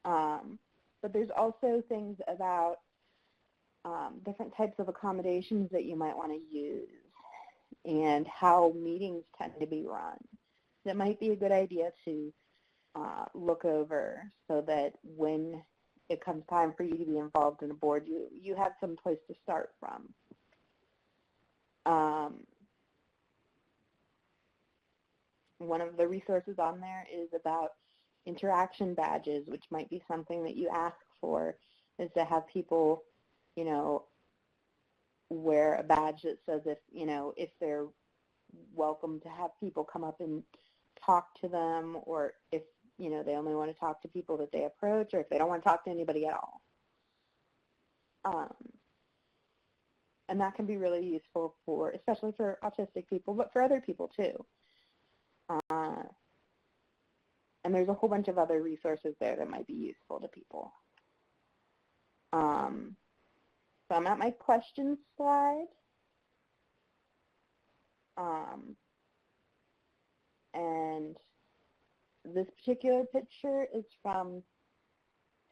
But there's also things about different types of accommodations that you might want to use and how meetings tend to be run. That might be a good idea to look over so that when it comes time for you to be involved in a board, you have some place to start from. One of the resources on there is about interaction badges, which might be something that you ask for, is to have people, wear a badge that says if they're welcome to have people come up and talk to them, or if they only want to talk to people that they approach, or if they don't want to talk to anybody at all. And that can be really useful especially for autistic people, but for other people too. And there's a whole bunch of other resources there that might be useful to people. So I'm at my questions slide. And this particular picture is from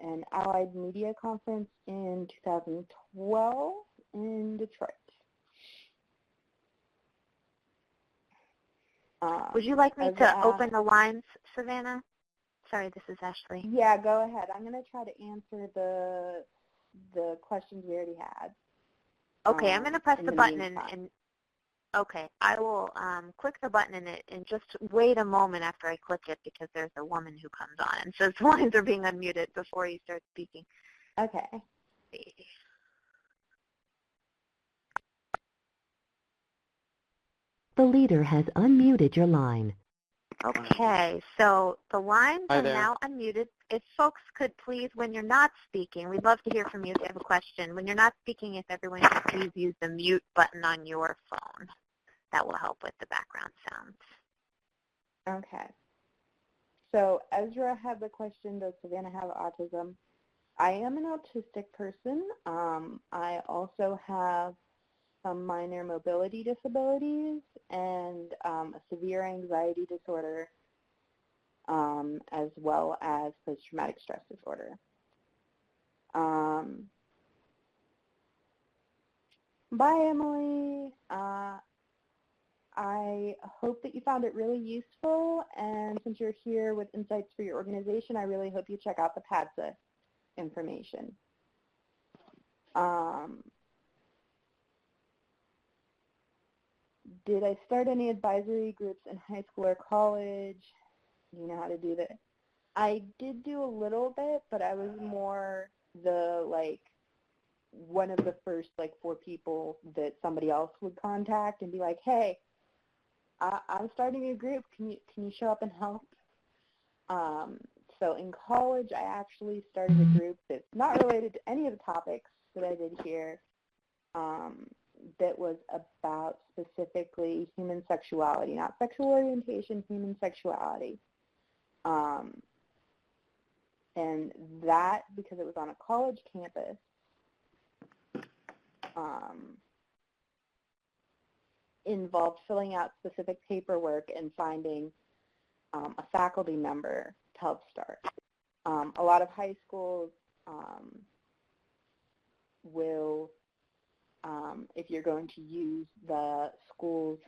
an Allied Media Conference in 2012 in Detroit. Would you like me to open the lines, Savannah? Sorry, this is Ashley. Yeah, go ahead. I'm going to try to answer the questions we already had. Okay, I'm going to press the button and Okay, I will click the button and just wait a moment after I click it because there's a woman who comes on and says the lines are being unmuted before you start speaking. Okay. The leader has unmuted your line. Okay, so the lines Hi are there. now unmuted. If folks could please, when you're not speaking, we'd love to hear from you if you have a question. When you're not speaking, if everyone could please use the mute button on your phone. That will help with the background sounds. Okay. So Ezra had the question, does Savannah have autism? I am an autistic person. I also have some minor mobility disabilities and a severe anxiety disorder, as well as post-traumatic stress disorder. Bye, Emily. I hope that you found it really useful, and since you're here with insights for your organization, I really hope you check out the PADSA information. Did I start any advisory groups in high school or college? Do you know how to do that? I did do a little bit, but I was more the, one of the first, 4 people that somebody else would contact and be like, hey, I'm starting a group. Can you show up and help? So in college, I actually started a group that's not related to any of the topics that I did here, that was about specifically human sexuality, not sexual orientation, human sexuality. And that, because it was on a college campus, involved filling out specific paperwork and finding a faculty member to help start. A lot of high schools will, if you're going to use the school's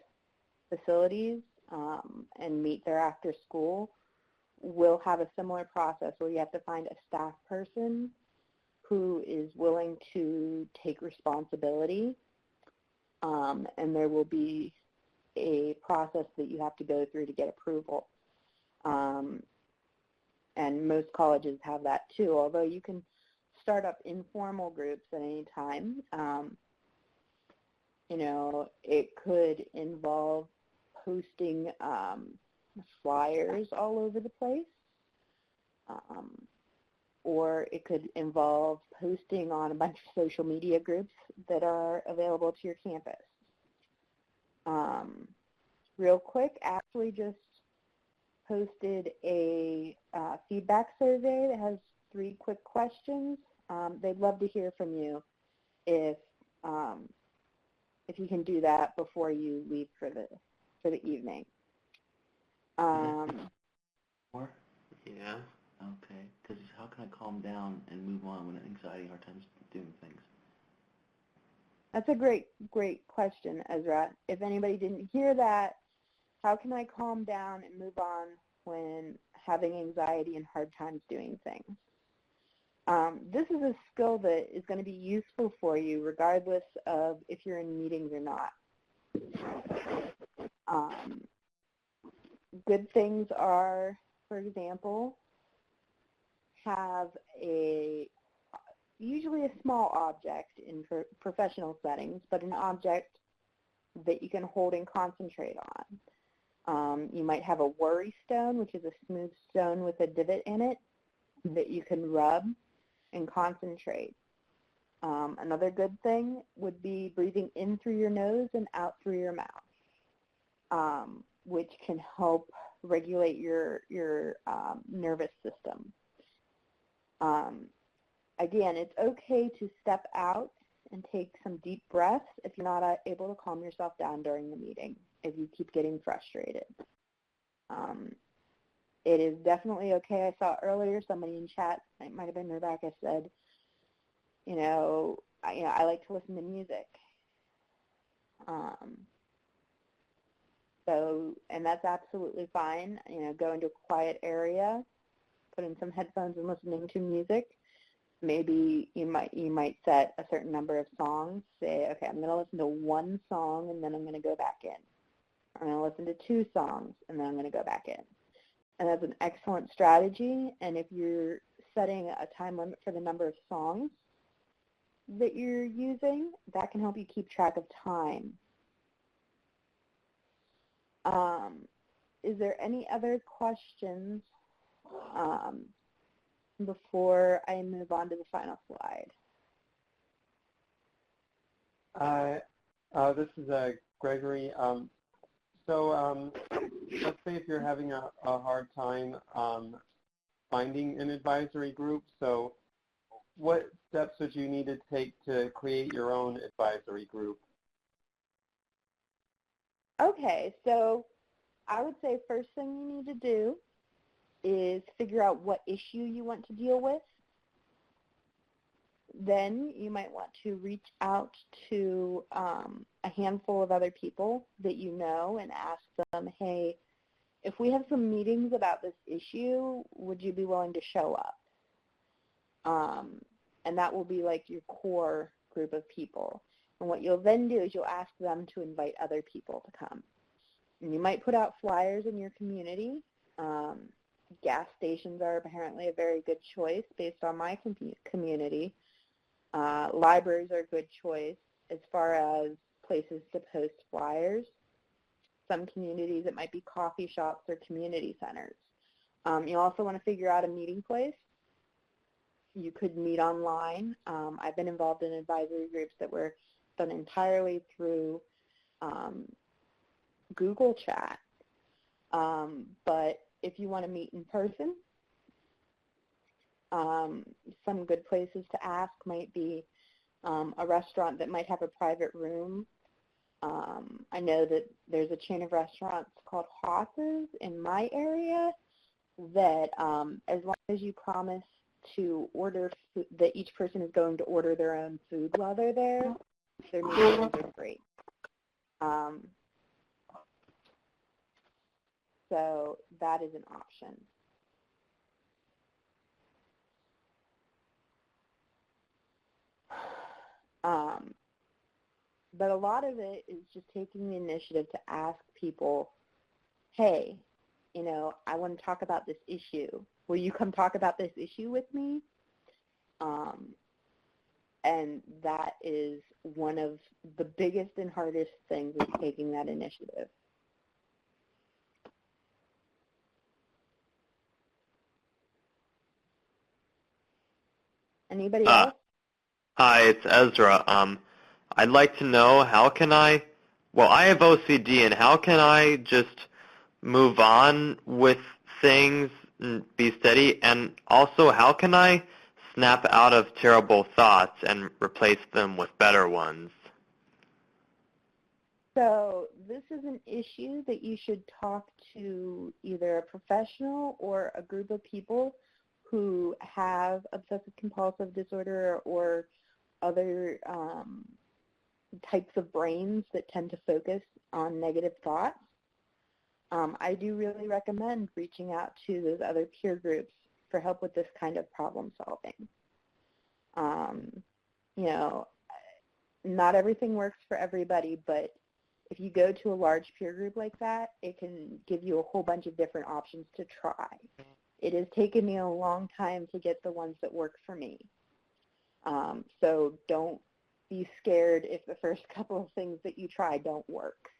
facilities and meet there after school, will have a similar process where you have to find a staff person who is willing to take responsibility, and there will be a process that you have to go through to get approval. And most colleges have that too, although you can start up informal groups at any time. You know, it could involve posting flyers all over the place, or it could involve posting on a bunch of social media groups that are available to your campus. Real quick, Ashley just posted a feedback survey that has 3 quick questions. They'd love to hear from you if you can do that before you leave for the evening. More? Yeah. Okay. Because how can I calm down and move on when anxiety and hard times doing things? That's a great question, Ezra. If anybody didn't hear that, how can I calm down and move on when having anxiety and hard times doing things? This is a skill that is going to be useful for you regardless of if you're in meetings or not. Good things are, for example, have usually a small object in professional settings, but an object that you can hold and concentrate on. You might have a worry stone, which is a smooth stone with a divot in it that you can rub and concentrate. Another good thing would be breathing in through your nose and out through your mouth, which can help regulate your nervous system. Again, it's okay to step out and take some deep breaths if you're not able to calm yourself down during the meeting, if you keep getting frustrated. It is definitely okay. I saw earlier somebody in chat, it might have been Rebecca, said, I like to listen to music. And that's absolutely fine. Go into a quiet area, put in some headphones and listening to music maybe you might set a certain number of songs. Say, okay, I'm going to listen to one song and then I'm going to go back in. I'm going to listen to 2 songs and then I'm going to go back in. And that's an excellent strategy. And if you're setting a time limit for the number of songs that you're using, that can help you keep track of time. Is there any other questions before I move on to the final slide? This is Gregory. So let's say if you're having a hard time finding an advisory group, so what steps would you need to take to create your own advisory group? Okay, so I would say first thing you need to do is figure out what issue you want to deal with. Then you might want to reach out to a handful of other people that you know and ask them, hey, if we have some meetings about this issue, would you be willing to show up? And that will be like your core group of people. And what you'll then do is you'll ask them to invite other people to come. And you might put out flyers in your community. Gas stations are apparently a very good choice based on my community. Libraries are a good choice as far as places to post flyers. Some communities, it might be coffee shops or community centers. You also want to figure out a meeting place. You could meet online. I've been involved in advisory groups that were done entirely through Google Chat. But if you want to meet in person, some good places to ask might be a restaurant that might have a private room. I know that there's a chain of restaurants called Hosses in my area that as long as you promise to order food, that each person is going to order their own food while they're there, their meetings are free. So that is an option. But a lot of it is just taking the initiative to ask people, hey, you know, I want to talk about this issue. Will you come talk about this issue with me? And that is one of the biggest and hardest things, is taking that initiative. Anybody else? Hi, it's Ezra. I'd like to know, how can I have OCD, and how can I just move on with things and be steady? And also, how can I snap out of terrible thoughts and replace them with better ones? So this is an issue that you should talk to either a professional or a group of people who have obsessive compulsive disorder or other types of brains that tend to focus on negative thoughts. I do really recommend reaching out to those other peer groups for help with this kind of problem solving. You know, not everything works for everybody, but if you go to a large peer group like that, it can give you a whole bunch of different options to try. It has taken me a long time to get the ones that work for me. So don't be scared if the first couple of things that you try don't work.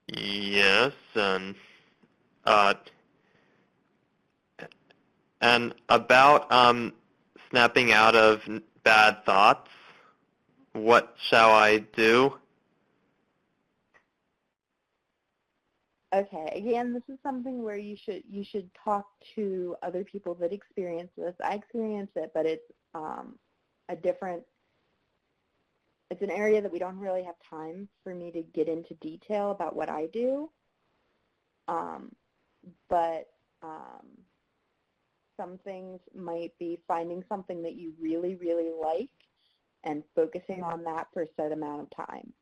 Yes, and about snapping out of bad thoughts, what shall I do? Okay, again, this is something where you should talk to other people that experience this. I experience it, but it's it's an area that we don't really have time for me to get into detail about what I do. But some things might be finding something that you really, really like and focusing on that for a set amount of time.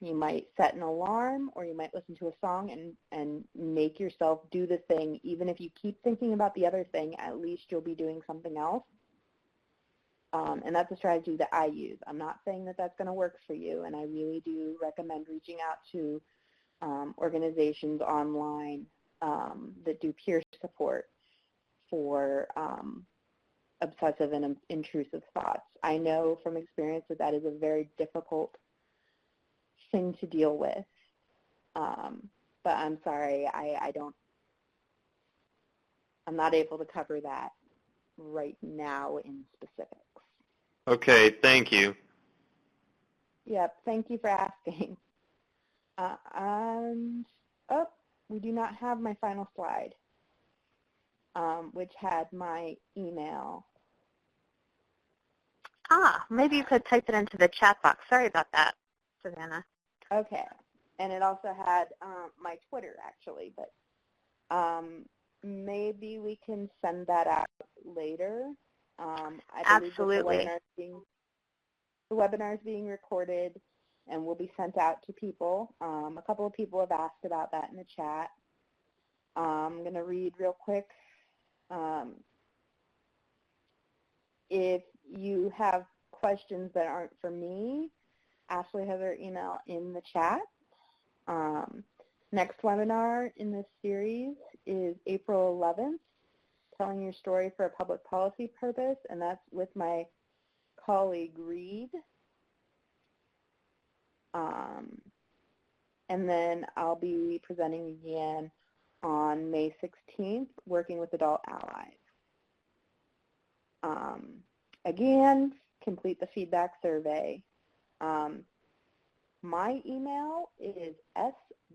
You might set an alarm, or you might listen to a song and make yourself do the thing. Even if you keep thinking about the other thing, at least you'll be doing something else. And that's a strategy that I use. I'm not saying that that's going to work for you, and I really do recommend reaching out to organizations online that do peer support for obsessive and intrusive thoughts. I know from experience that that is a very difficult thing to deal with, but I'm sorry, I'm not able to cover that right now in specifics. Okay, thank you. Yep, thank you for asking. We do not have my final slide, which had my email. Maybe you could type it into the chat box. Sorry about that, Savannah. Okay, and it also had my Twitter, actually, but maybe we can send that out later. I believe Absolutely. The webinar is being recorded and will be sent out to people. A couple of people have asked about that in the chat. I'm going to read real quick. If you have questions that aren't for me, Ashley has her email in the chat. Next webinar in this series is April 11th, Telling Your Story for a Public Policy Purpose, and that's with my colleague Reed. And then I'll be presenting again on May 16th, working with adult allies. Again, complete the feedback survey. My email is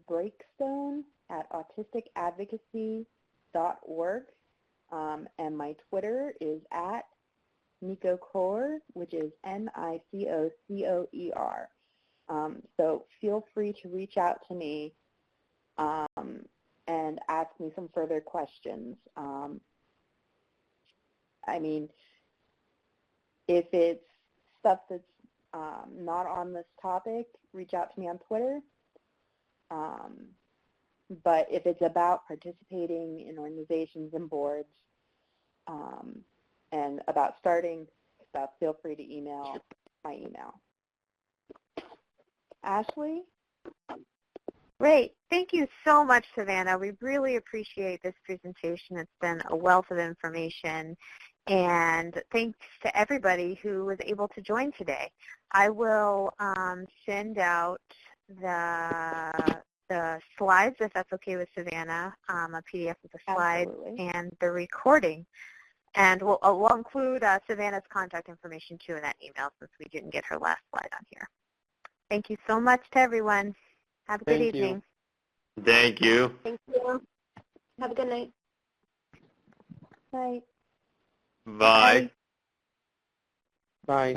sbreakstone@autisticadvocacy.org, and my Twitter is @NicoCoer, which is NICOCOER. So feel free to reach out to me and ask me some further questions. I mean, if it's stuff that's not on this topic, reach out to me on Twitter. But if it's about participating in organizations and boards and about starting stuff, feel free to email my email. Ashley? Great. Thank you so much, Savannah. We really appreciate this presentation. It's been a wealth of information. And thanks to everybody who was able to join today. I will send out the slides, if that's okay with Savannah, a PDF of the slides. Absolutely. And the recording. And we'll include Savannah's contact information, too, in that email, since we didn't get her last slide on here. Thank you so much to everyone. Have a good evening. Thank you. Thank you. Have a good night. Night. Bye. Bye.